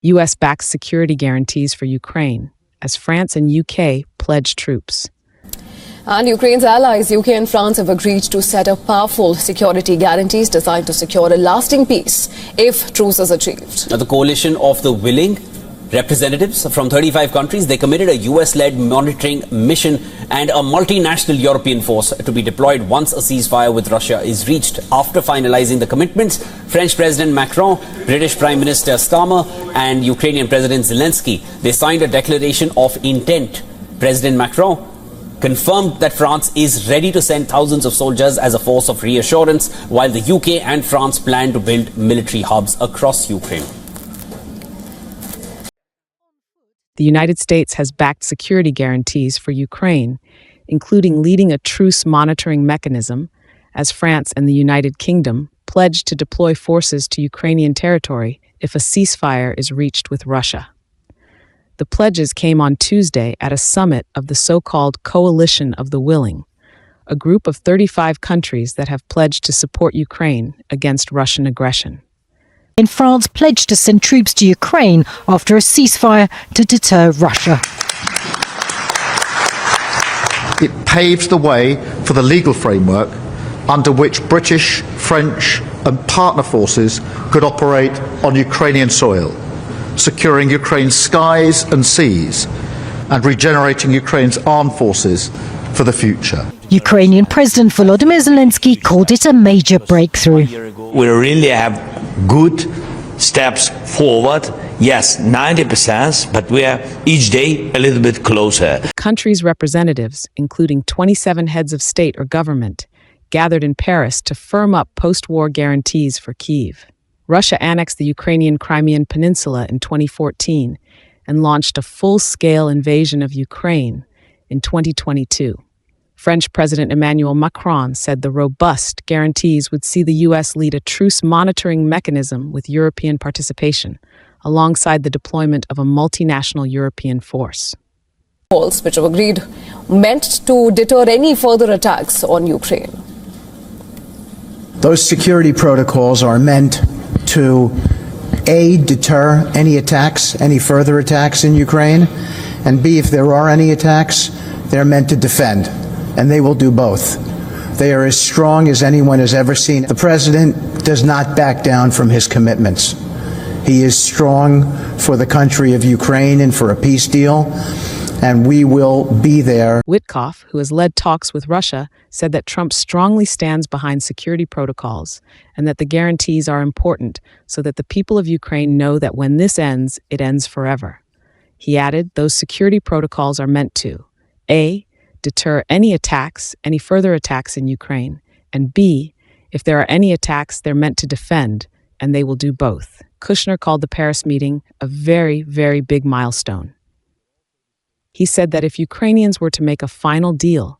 U.S. backs security guarantees for Ukraine as France and UK pledge troops. And Ukraine's allies, UK and France, have agreed to set up powerful security guarantees designed to secure a lasting peace if truce is achieved. Now, the coalition of the willing representatives from 35 countries, they committed a US-led monitoring mission and a multinational European force to be deployed once a ceasefire with Russia is reached. After finalizing the commitments, French President Macron, British Prime Minister Starmer and Ukrainian President Zelensky, they signed a declaration of intent. President Macron confirmed that France is ready to send thousands of soldiers as a force of reassurance, while the UK and France plan to build military hubs across Ukraine. The United States has backed security guarantees for Ukraine, including leading a truce monitoring mechanism, as France and the United Kingdom pledged to deploy forces to Ukrainian territory if a ceasefire is reached with Russia. The pledges came on Tuesday at a summit of the so-called Coalition of the Willing, a group of 35 countries that have pledged to support Ukraine against Russian aggression. France pledged to send troops to Ukraine after a ceasefire to deter Russia. It paves the way for the legal framework under which British, French and partner forces could operate on Ukrainian soil, securing Ukraine's skies and seas and regenerating Ukraine's armed forces for the future. Ukrainian President Volodymyr Zelensky called it a major breakthrough. We really have good steps forward. Yes, 90%, but we are each day a little bit closer. Countries' representatives, including 27 heads of state or government, gathered in Paris to firm up post-war guarantees for Kyiv. Russia annexed the Ukrainian Crimean Peninsula in 2014 and launched a full-scale invasion of Ukraine in 2022. French President Emmanuel Macron said the robust guarantees would see the U.S. lead a truce monitoring mechanism with European participation, alongside the deployment of a multinational European force. Which have agreed meant to deter any further attacks on Ukraine. Those security protocols are meant to A, deter any attacks, any further attacks in Ukraine, and B, if there are any attacks, they're meant to defend, and they will do both. They are as strong as anyone has ever seen. The President does not back down from his commitments. He is strong for the country of Ukraine and for a peace deal, and we will be there. Witkoff, who has led talks with Russia, said that Trump strongly stands behind security protocols and that the guarantees are important so that the people of Ukraine know that when this ends, it ends forever. He added, those security protocols are meant to A, deter any attacks, any further attacks in Ukraine, and B, if there are any attacks, they're meant to defend, and they will do both. Kushner called the Paris meeting a very, very big milestone. He said that if Ukrainians were to make a final deal,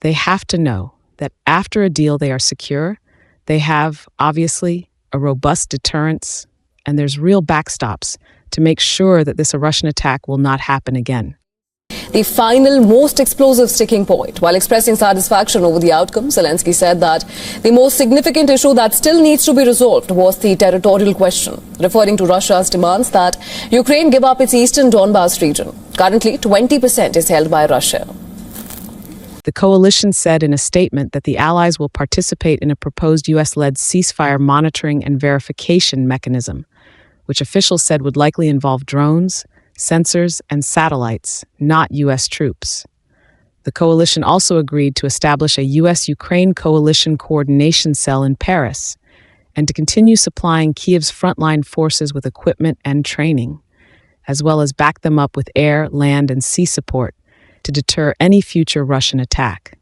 they have to know that after a deal they are secure, they have, obviously, a robust deterrence, and there's real backstops to make sure that this Russian attack will not happen again. The final, most explosive sticking point. While expressing satisfaction over the outcome, Zelensky said that the most significant issue that still needs to be resolved was the territorial question, referring to Russia's demands that Ukraine give up its eastern Donbas region. Currently, 20% is held by Russia. The coalition said in a statement that the allies will participate in a proposed U.S.-led ceasefire monitoring and verification mechanism, which officials said would likely involve drones, sensors, and satellites, not U.S. troops. The coalition also agreed to establish a U.S.-Ukraine coalition coordination cell in Paris and to continue supplying Kyiv's frontline forces with equipment and training, as well as back them up with air, land, and sea support to deter any future Russian attack.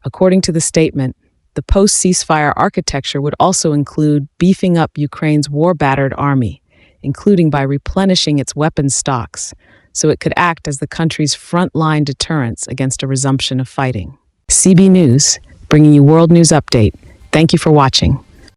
According to the statement, the post-ceasefire architecture would also include beefing up Ukraine's war-battered army, including by replenishing its weapons stocks, so it could act as the country's front-line deterrence against a resumption of fighting. CB News, bringing you World News Update. Thank you for watching.